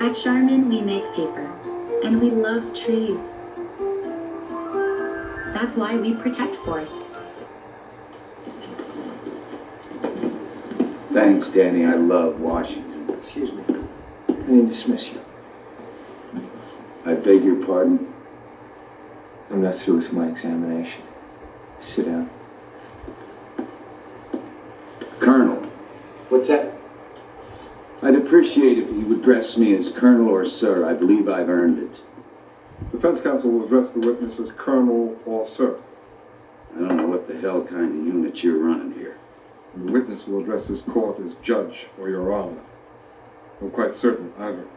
At Charmin, we make paper, and we love trees. That's why we protect forests. Thanks, Danny. I love Washington. Excuse me. I need to dismiss you. I beg your pardon? I'm not through with my examination. Sit down. Colonel. What's that? I'd appreciate if you would address me as Colonel or Sir. I believe I've earned it. Defense counsel will address the witness as Colonel or Sir. I don't know what the hell kind of unit you're running here. And the witness will address this court as Judge or Your Honor. I'm quite certain I've earned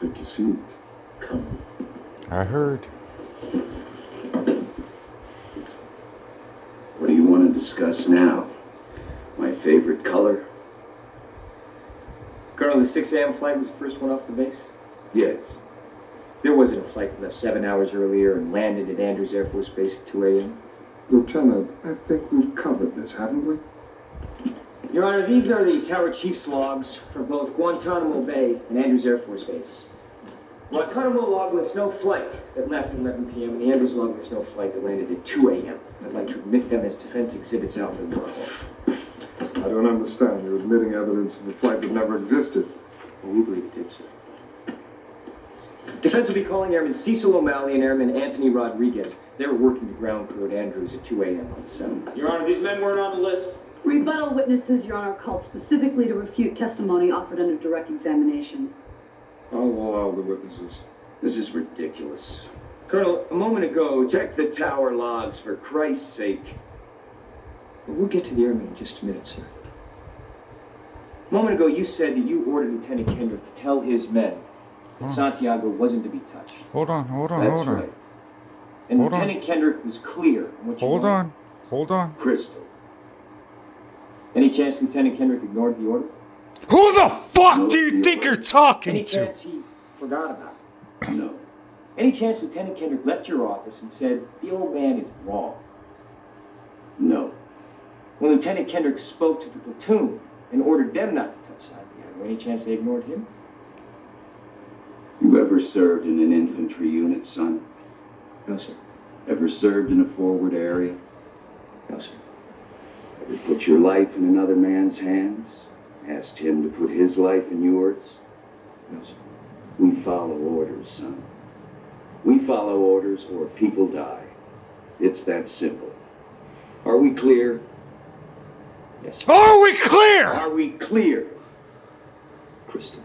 it. Take your seat, Colonel. I heard. What do you want to discuss now? My favorite color? Colonel, the 6 a.m. flight was the first one off the base? Yes. There wasn't a flight that left 7 hours earlier and landed at Andrews Air Force Base at 2 a.m.? Lieutenant, I think we've covered this, haven't we? Your Honor, these are the Tower Chief's logs for both Guantanamo Bay and Andrews Air Force Base. Guantanamo log lists no flight that left at 11 p.m. and the Andrews log lists no flight that landed at 2 a.m. I'd like to admit them as defense exhibits Alpha and Bravo. I don't understand. You're admitting evidence of a flight that never existed. Well, we believe it did, sir. Defense will be calling Airman Cecil O'Malley and Airman Anthony Rodriguez. They were working the ground crew at Andrews at 2 a.m. on 7. Your Honor, these men weren't on the list. Rebuttal witnesses, Your Honor, called specifically to refute testimony offered under direct examination. I'll allow the witnesses. This is ridiculous. Colonel, a moment ago, Check the tower logs, for Christ's sake. We'll get to the airman in just a minute, sir. A moment ago, you said that you ordered Lieutenant Kendrick to tell his men that Santiago wasn't to be touched. Hold on. That's right. And Lieutenant Kendrick was clear on what you wanted. Hold on. Crystal. Any chance Lieutenant Kendrick ignored the order? Who the fuck do you think you're talking Any to? chance he forgot about it? No. Any chance Lieutenant Kendrick left your office and said, the old man is wrong? No. When Lieutenant Kendrick spoke to the platoon and ordered them not to touch Santiago, any chance they ignored him? You ever served in an infantry unit, son? No, sir. Ever served in a forward area? No, sir. Ever put your life in another man's hands? Asked him to put his life in yours? No, sir. We follow orders, son. We follow orders or people die. It's that simple. Are we clear? Yes, sir. Are we clear? Are we clear? Crystal.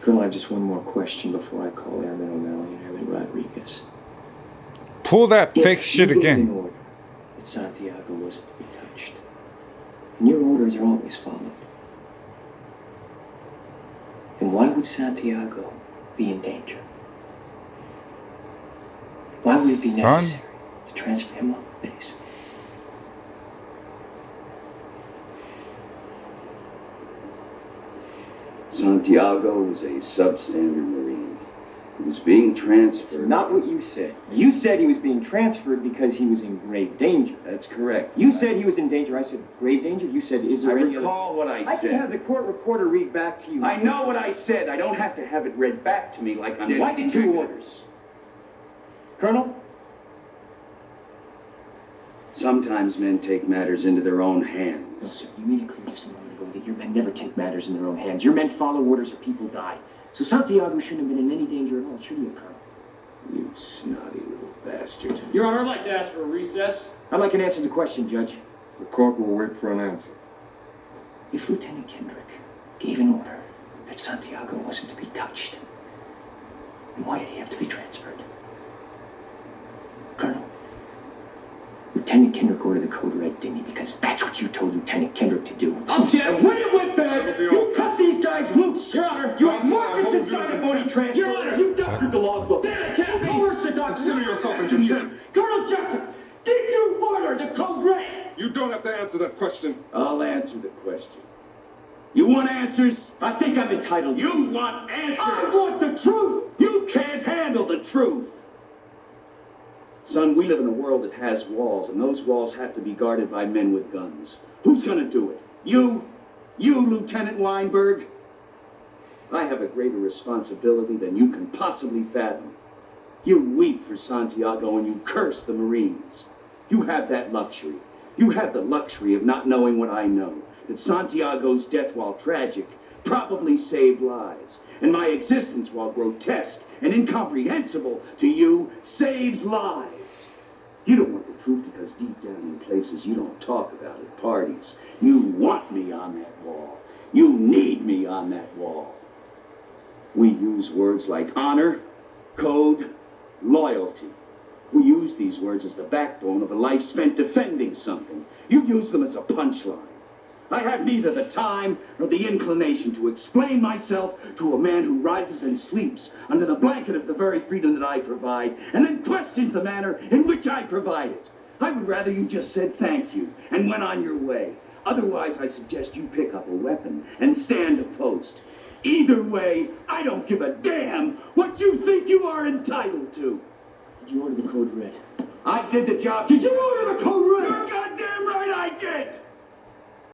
Colonel, I have just one more question before I call Airman O'Malley and Airman Rodriguez. Pull that fake If shit you gave an again. order that Santiago wasn't to be touched, and your orders are always followed, then why would Santiago be in danger? Why would it be Son? necessary to transfer him off the base? Santiago was a substandard Marine. He was being transferred. Not what you said. You said he was being transferred because he was in grave danger. That's correct. You said he was in danger. I said grave danger. You said, is I there any other... recall what I I can have said. the court reporter read back to you. I know what I said. I don't have to have it read back to me like I'm Then why getting did you two orders? Colonel? Sometimes men take matters into their own hands. Listen, you made it clear just a moment ago that your men never take matters in their own hands. Your men follow orders or people die. So Santiago shouldn't have been in any danger at all, should he have, Colonel? You snotty little bastard. Your Honor, I'd like to ask for a recess. I'd like an answer to the question, Judge. The court will wait for an answer. If Lieutenant Kendrick gave an order that Santiago wasn't to be touched, then why did he have to be transferred? Colonel, Lieutenant Kendrick ordered the code red, didn't he? Because that's what you told Lieutenant Kendrick to do. Object! And when it went bad, you cut these guys loose! Your Honor! You had markers inside a bony transfer! Your Honor! You doctored the logbook! Damn it, Captain! Coerced the doc! Consider yourself in contempt. Colonel Jessup, did you order the code red? You don't have to answer that question. I'll answer the question. You want answers? I think I'm entitled. You want answers? I want the truth! You can't handle the truth. Son, we live in a world that has walls, and those walls have to be guarded by men with guns. Who's gonna do it? You You, Lieutenant Weinberg. I have a greater responsibility than you can possibly fathom. You weep for Santiago and you curse the Marines. You have that luxury. You have the luxury of not knowing what I know. That Santiago's death, while tragic, probably saved lives. And my existence, while grotesque and incomprehensible to you, saves lives. You don't want the truth because deep down in places you don't talk about at parties, you want me on that wall. You need me on that wall. We use words like honor, code, loyalty. We use these words as the backbone of a life spent defending something. You use them as a punchline. I have neither the time nor the inclination to explain myself to a man who rises and sleeps under the blanket of the very freedom that I provide, and then questions the manner in which I provide it. I would rather you just said thank you and went on your way. Otherwise, I suggest you pick up a weapon and stand a post. Either way, I don't give a damn what you think you are entitled to. Did you order the code red? I did the job. Did you order the code red? You're goddamn right I did!